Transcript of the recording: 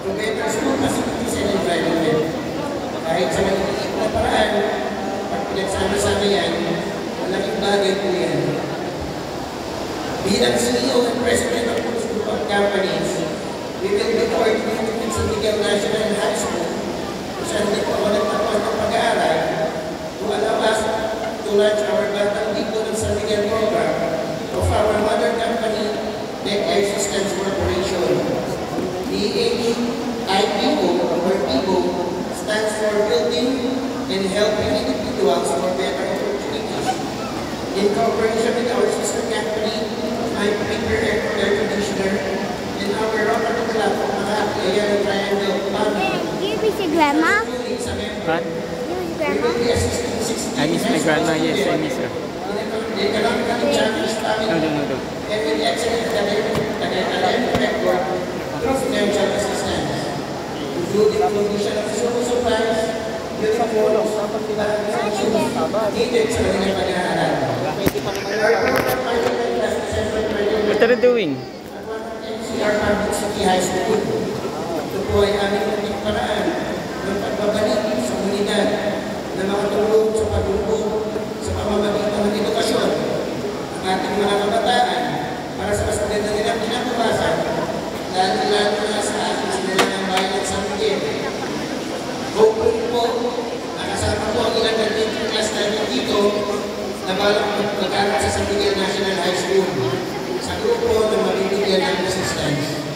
to better school facilities and environment. Kahit sa maliliit na paraan, pag pinagsama-sama yan, malaking bagay po yan. Bilang CEO and President of this group of companies, we will be coordinating with San Miguel National High School, kung saan hindi po ako nagtapos ng pag-aaral, to allow us to launch our Batang Dito ng San Miguel program of our mother company, Tech Air Systems Corporation. BHIPO, or PIPO, stands for Building and Helping Individuals for Better Opportunities. In cooperation with our sister company, my Premier Air Conditioner, and our Rotary Club of Makati, Ayan Triangle Family. You miss your grandma? What? You miss grandma? I miss my grandma, yes, I miss her. The economically challenged family. No. And with excellent academic record through financial assistance, including provision of school supplies, uniforms, and shoes needed sa kanilang pag-aaral. Our program started last December 2021. What are you doing? NCR Public City High School. Ito po ay aming munting paraan ng pagbabalik sa komunidad na makatulong sa paglubo sa pamamagitan ng edukasyon ng ating mga kabataan para sa mas maganda nilang kinabukasan, lalo na sa ating sinilangang bayan at San Miguel. Hopefully po, nakasama po ang ilang graduating class natin dito na balang mag-aral sa San Miguel National High School sa grupo na mabibigyan ng assistance.